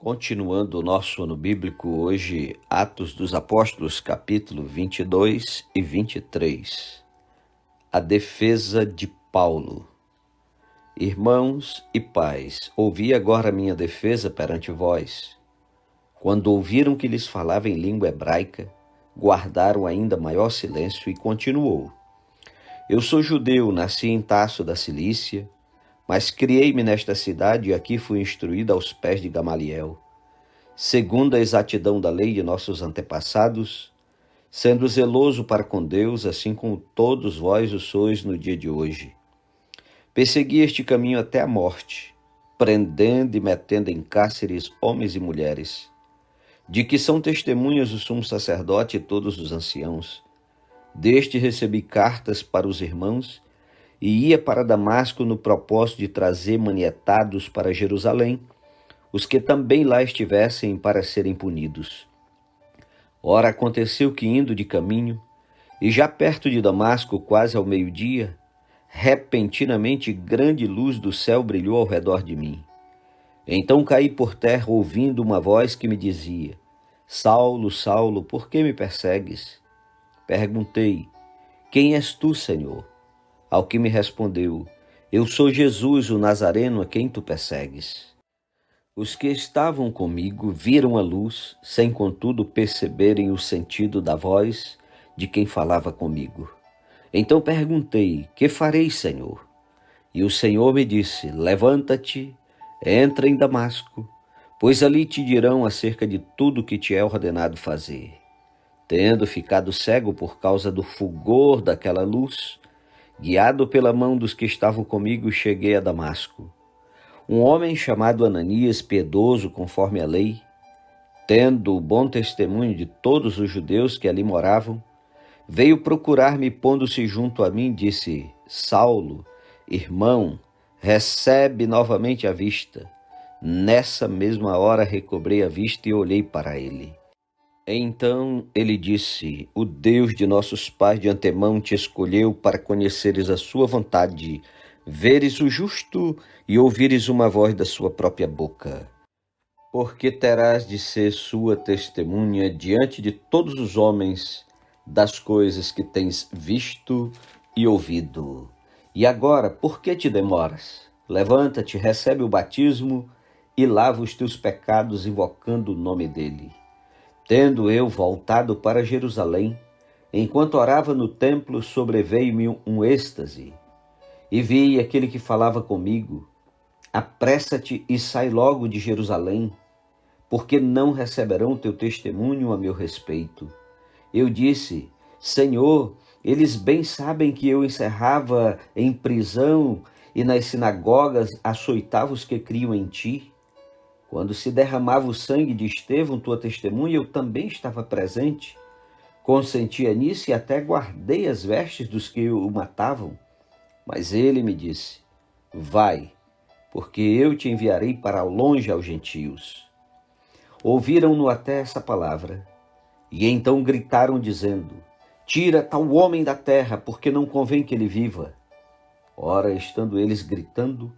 Continuando o nosso ano bíblico, hoje, Atos dos Apóstolos, capítulo 22 e 23. A defesa de Paulo. Irmãos e pais, ouvi agora a minha defesa perante vós. Quando ouviram que lhes falava em língua hebraica, guardaram ainda maior silêncio e continuou. Eu sou judeu, nasci em Tarso da Cilícia, mas criei-me nesta cidade e aqui fui instruído aos pés de Gamaliel, segundo a exatidão da lei de nossos antepassados, sendo zeloso para com Deus, assim como todos vós o sois no dia de hoje. Persegui este caminho até a morte, prendendo e metendo em cárceres homens e mulheres, de que são testemunhas o sumo sacerdote e todos os anciãos. Deste recebi cartas para os irmãos e ia para Damasco no propósito de trazer manietados para Jerusalém os que também lá estivessem para serem punidos. Ora, aconteceu que indo de caminho, e já perto de Damasco, quase ao meio-dia, repentinamente grande luz do céu brilhou ao redor de mim. Então caí por terra ouvindo uma voz que me dizia: Saulo, Saulo, por que me persegues? Perguntei: Quem és tu, Senhor? Ao que me respondeu: Eu sou Jesus, o Nazareno, a quem tu persegues. Os que estavam comigo viram a luz, sem contudo perceberem o sentido da voz de quem falava comigo. Então perguntei: Que farei, Senhor? E o Senhor me disse: Levanta-te, entra em Damasco, pois ali te dirão acerca de tudo que te é ordenado fazer. Tendo ficado cego por causa do fulgor daquela luz, guiado pela mão dos que estavam comigo, cheguei a Damasco. Um homem chamado Ananias, piedoso conforme a lei, tendo o bom testemunho de todos os judeus que ali moravam, veio procurar-me, pondo-se junto a mim, disse: Saulo, irmão, recebe novamente a vista. Nessa mesma hora recobrei a vista e olhei para ele. Então ele disse: O Deus de nossos pais de antemão te escolheu para conheceres a sua vontade, veres o justo e ouvires uma voz da sua própria boca. Porque terás de ser sua testemunha diante de todos os homens das coisas que tens visto e ouvido. E agora, por que te demoras? Levanta-te, recebe o batismo e lava os teus pecados, invocando o nome dele. Tendo eu voltado para Jerusalém, enquanto orava no templo, sobreveio-me um êxtase, e vi aquele que falava comigo: Apressa-te e sai logo de Jerusalém, porque não receberão teu testemunho a meu respeito. Eu disse: Senhor, eles bem sabem que eu encerrava em prisão e nas sinagogas açoitava os que criam em ti. Quando se derramava o sangue de Estevão, tua testemunha, eu também estava presente. Consentia nisso e até guardei as vestes dos que o matavam. Mas ele me disse: Vai, porque eu te enviarei para longe aos gentios. Ouviram-no até essa palavra, e então gritaram dizendo: Tira tal homem da terra, porque não convém que ele viva. Ora, estando eles gritando,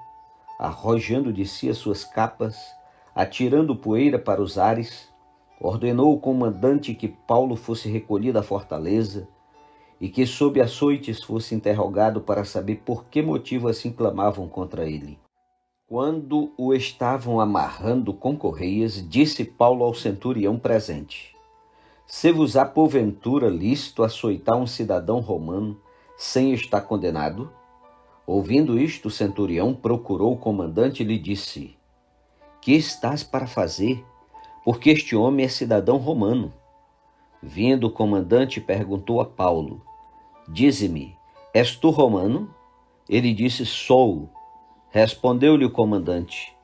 arrojando de si as suas capas, atirando poeira para os ares, ordenou o comandante que Paulo fosse recolhido à fortaleza e que sob açoites fosse interrogado para saber por que motivo assim clamavam contra ele. Quando o estavam amarrando com correias, disse Paulo ao centurião presente: Se vos há porventura lícito açoitar um cidadão romano sem estar condenado? Ouvindo isto, o centurião procurou o comandante e lhe disse: Que estás para fazer? Porque este homem é cidadão romano. Vindo o comandante, perguntou a Paulo: Dize-me, és tu romano? Ele disse: Sou. Respondeu-lhe o comandante: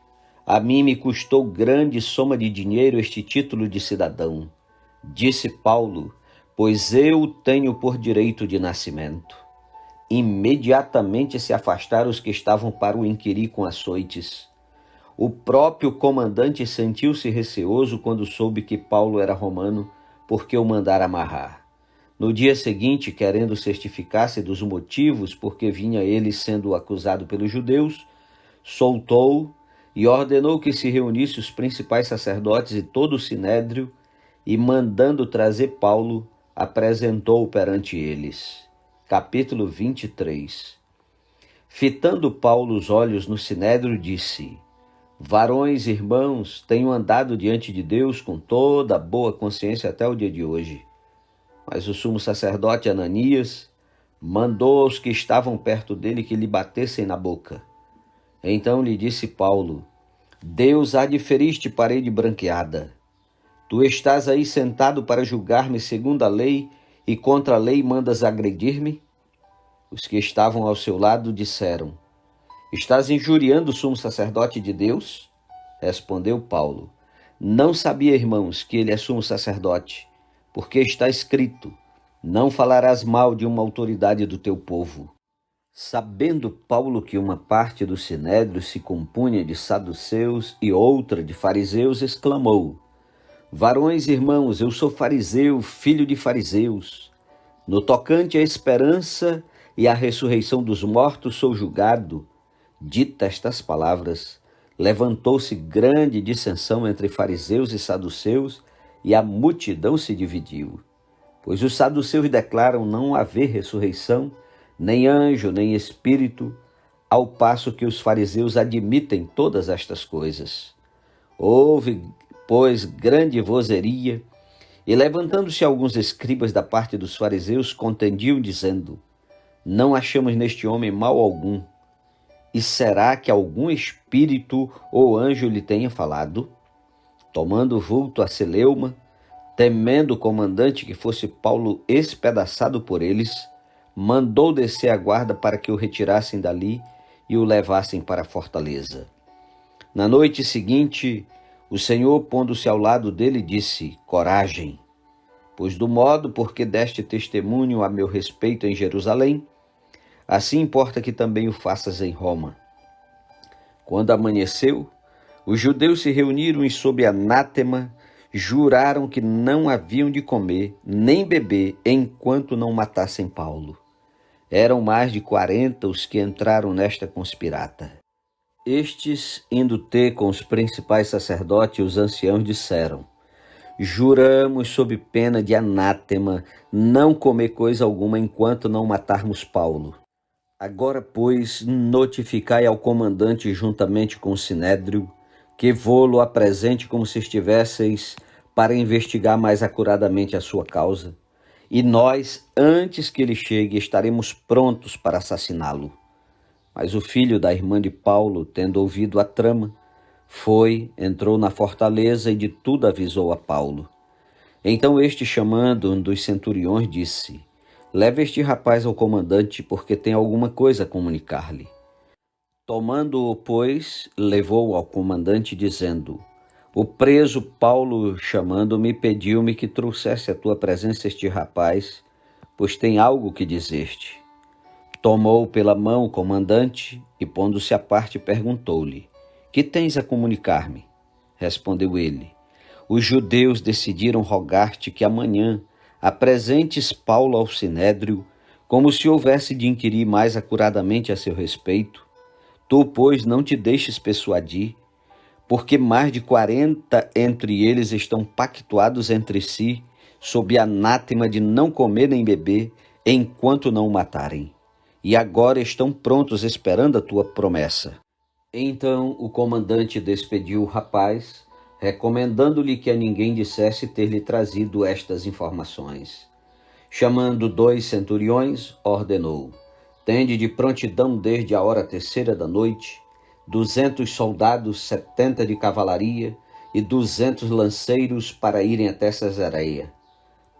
A mim me custou grande soma de dinheiro este título de cidadão. Disse Paulo: Pois eu tenho por direito de nascimento. Imediatamente se afastaram os que estavam para o inquirir com açoites. O próprio comandante sentiu-se receoso quando soube que Paulo era romano, porque o mandara amarrar. No dia seguinte, querendo certificar-se dos motivos por que vinha ele sendo acusado pelos judeus, soltou e ordenou que se reunisse os principais sacerdotes e todo o sinédrio, e mandando trazer Paulo, apresentou-o perante eles. Capítulo 23. Fitando Paulo os olhos no sinédrio, disse: Varões, irmãos, tenho andado diante de Deus com toda a boa consciência até o dia de hoje. Mas o sumo sacerdote Ananias mandou aos que estavam perto dele que lhe batessem na boca. Então lhe disse Paulo: Deus há de ferir-te parede branqueada. Tu estás aí sentado para julgar-me segundo a lei, e contra a lei mandas agredir-me? Os que estavam ao seu lado disseram: Estás injuriando o sumo sacerdote de Deus? Respondeu Paulo: Não sabia, irmãos, que ele é sumo sacerdote, porque está escrito: Não falarás mal de uma autoridade do teu povo. Sabendo Paulo que uma parte do sinédrio se compunha de saduceus e outra de fariseus, exclamou: Varões, irmãos, eu sou fariseu, filho de fariseus. No tocante à esperança e à ressurreição dos mortos sou julgado. Dita estas palavras, levantou-se grande dissensão entre fariseus e saduceus, e a multidão se dividiu. Pois os saduceus declaram não haver ressurreição, nem anjo, nem espírito, ao passo que os fariseus admitem todas estas coisas. Houve, pois, grande vozeria, e levantando-se alguns escribas da parte dos fariseus, contendiam, dizendo: Não achamos neste homem mal algum. E será que algum espírito ou anjo lhe tenha falado? Tomando vulto a celeuma, temendo o comandante que fosse Paulo espedaçado por eles, mandou descer a guarda para que o retirassem dali e o levassem para a fortaleza. Na noite seguinte, o Senhor, pondo-se ao lado dele, disse: Coragem, pois do modo porque deste testemunho a meu respeito em Jerusalém, assim importa que também o faças em Roma. Quando amanheceu, os judeus se reuniram e, sob anátema, juraram que não haviam de comer nem beber enquanto não matassem Paulo. Eram mais de 40 os que entraram nesta conspirata. Estes, indo ter com os principais sacerdotes e os anciãos, disseram: Juramos sob pena de anátema não comer coisa alguma enquanto não matarmos Paulo. Agora, pois, notificai ao comandante juntamente com o sinédrio, que vô-lo apresente como se estivesseis para investigar mais acuradamente a sua causa, e nós, antes que ele chegue, estaremos prontos para assassiná-lo. Mas o filho da irmã de Paulo, tendo ouvido a trama, foi, entrou na fortaleza e de tudo avisou a Paulo. Então este, chamando um dos centuriões, disse: Leve este rapaz ao comandante, porque tem alguma coisa a comunicar-lhe. Tomando-o, pois, levou-o ao comandante, dizendo: O preso Paulo, chamando-me, pediu-me que trouxesse à tua presença este rapaz, pois tem algo que dizer-te. Tomou pela mão o comandante e, pondo-se à parte, perguntou-lhe: Que tens a comunicar-me? Respondeu ele: Os judeus decidiram rogar-te que amanhã apresentes Paulo ao sinédrio, como se houvesse de inquirir mais acuradamente a seu respeito. Tu, pois, não te deixes persuadir, porque mais de 40 entre eles estão pactuados entre si, sob anátema de não comer nem beber, enquanto não o matarem. E agora estão prontos esperando a tua promessa. Então o comandante despediu o rapaz, recomendando-lhe que a ninguém dissesse ter-lhe trazido estas informações. Chamando 2 centuriões, ordenou: Tende de prontidão desde a hora 3ª da noite 200 soldados, 70 de cavalaria e 200 lanceiros para irem até Cesareia.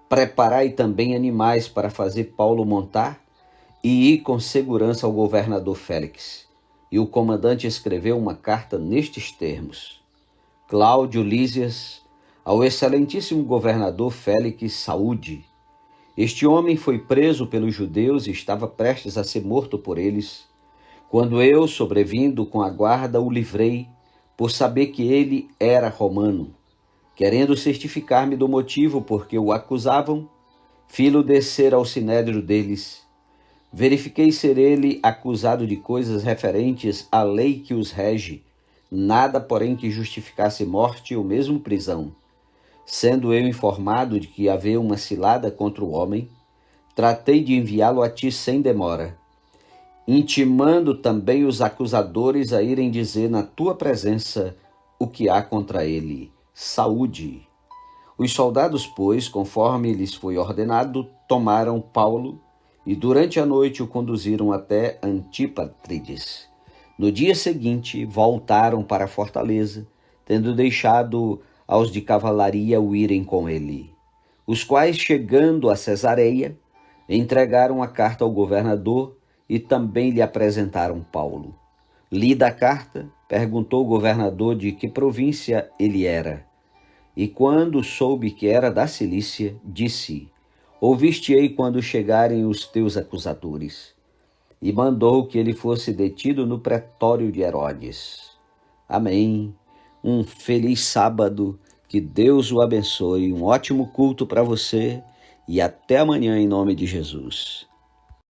Preparai também animais para fazer Paulo montar e ir com segurança ao governador Félix. E o comandante escreveu uma carta nestes termos: Cláudio Lísias, ao excelentíssimo governador Félix, saúde. Este homem foi preso pelos judeus e estava prestes a ser morto por eles, quando eu, sobrevindo com a guarda, o livrei, por saber que ele era romano. Querendo certificar-me do motivo por que o acusavam, fi-lo descer ao sinédrio deles. Verifiquei ser ele acusado de coisas referentes à lei que os rege, nada, porém, que justificasse morte ou mesmo prisão. Sendo eu informado de que havia uma cilada contra o homem, tratei de enviá-lo a ti sem demora, intimando também os acusadores a irem dizer na tua presença o que há contra ele. Saúde. Os soldados, pois, conforme lhes foi ordenado, tomaram Paulo e durante a noite o conduziram até Antípatris. No dia seguinte, voltaram para a fortaleza, tendo deixado aos de cavalaria o irem com ele, os quais, chegando a Cesareia, entregaram a carta ao governador e também lhe apresentaram Paulo. Lida a carta, perguntou o governador de que província ele era. E quando soube que era da Cilícia, disse: Ouviste-ei quando chegarem os teus acusadores. E mandou que ele fosse detido no pretório de Herodes. Amém. Um feliz sábado, que Deus o abençoe, um ótimo culto para você e até amanhã em nome de Jesus.